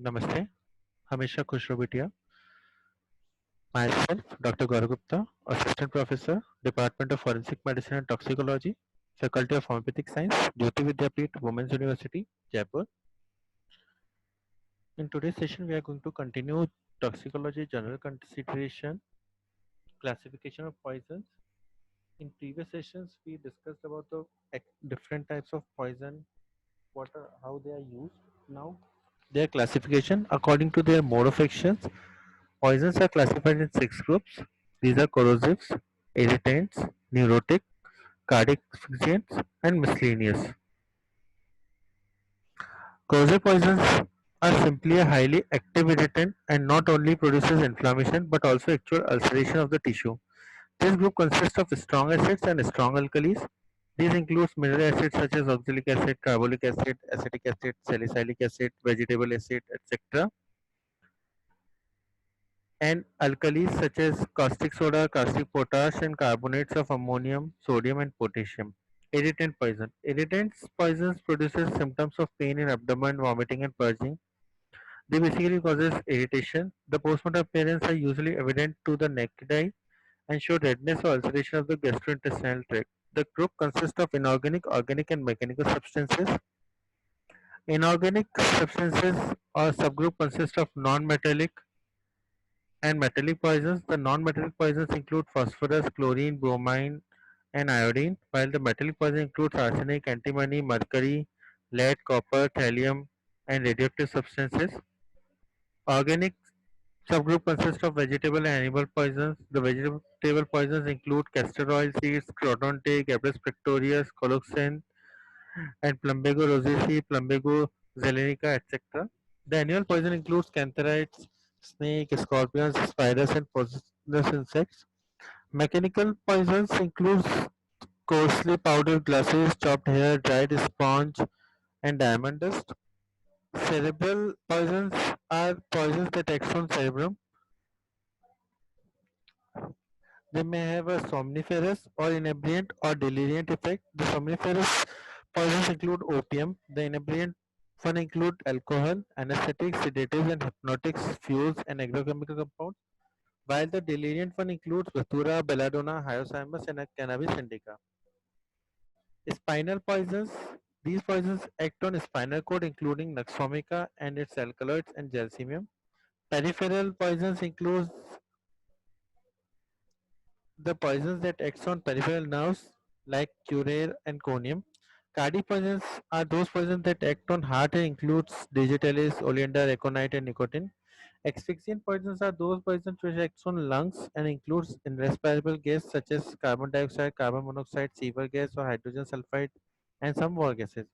Namaste. Hamisha Khushro Bitiya. Myself, Dr. Gaurav Gupta, Assistant Professor, Department of Forensic Medicine and Toxicology, Faculty of Homeopathic Science, Jyoti Vidyapeeth, Women's University, Jaipur. In today's session, we are going to continue toxicology general consideration, classification of poisons. In previous sessions, we discussed about the different types of poison, how they are used. Now, their classification according to their mode of actions. Poisons are classified in six groups. These are corrosives, irritants, neurotic, cardiac asphyxiants, and miscellaneous. Corrosive poisons are simply a highly active irritant and not only produces inflammation but also actual ulceration of the tissue. This group consists of strong acids and strong alkalis. These include mineral acids such as oxalic acid, carbolic acid, acetic acid, salicylic acid, vegetable acid, etc. and alkalis such as caustic soda, caustic potash, and carbonates of ammonium, sodium, and potassium. Irritant poison. Irritants poisons produces symptoms of pain in abdomen, vomiting, and purging. They basically causes irritation. The postmortem appearance are usually evident to the naked eye and show redness or ulceration of the gastrointestinal tract. The group consists of inorganic, organic, and mechanical substances. Inorganic substances or subgroup consists of non-metallic and metallic poisons. The non-metallic poisons include phosphorus, chlorine, bromine, and iodine, while the metallic poison includes arsenic, antimony, mercury, lead, copper, thallium, and radioactive substances. Organic subgroup consists of vegetable and animal poisons. The vegetable poisons include castor oil seeds, crotone, Gabrus pectorius, coloxin, and Plumbago rosaceae, Plumbago zelenica, etc. The animal poison includes cantharides, snake, scorpions, spiders, and poisonous insects. Mechanical poisons includes coarsely powdered glasses, chopped hair, dried sponge, and diamond dust. Cerebral poisons are poisons that act on cerebrum. They may have a somniferous or inebriant or deliriant effect. The somniferous poisons include opium. The inebriant one include alcohol, anesthetics, sedatives, and hypnotics, fuels, and agrochemical compounds. While the deliriant one includes Vatura, Belladonna, Hyoscyamus, and Cannabis indica. Spinal poisons. These poisons act on spinal cord including Nux vomica and its alkaloids and gelsemium. Peripheral poisons include the poisons that act on peripheral nerves like curare and conium. Cardiac poisons are those poisons that act on heart and includes digitalis, oleander, aconite, and nicotine. Asphyxiant poisons are those poisons which act on lungs and includes irrespirable gas such as carbon dioxide, carbon monoxide, seaver gas, or hydrogen sulfide, and some more gases.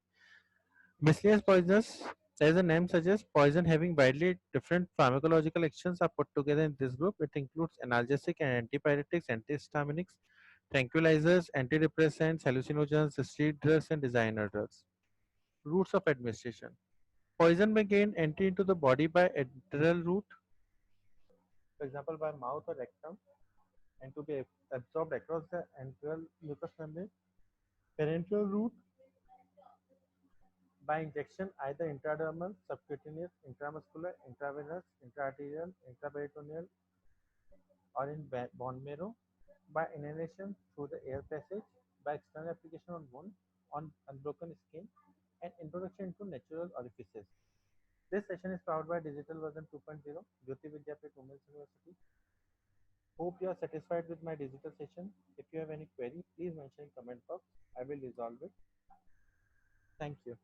Miscellaneous poisons, as the name suggests, poison having widely different pharmacological actions are put together in this group. It includes analgesic and antipyretics, antihistaminics, tranquilizers, antidepressants, hallucinogens, street drugs, and designer drugs. Routes of administration. Poison may gain entry into the body by enteral route, for example by mouth or rectum, and to be absorbed across the enteral mucous membrane. Parenteral route by injection either intradermal, subcutaneous, intramuscular, intravenous, intraarterial, intraperitoneal, or in bone marrow. By inhalation through the air passage, by external application on wound, on unbroken skin, and introduction into natural orifices. This session is powered by Digital Version 2.0, Jyoti Vidyapeeth Women's University. Hope you are satisfied with my digital session. If you have any query, please mention in comment box. I will resolve it. Thank you.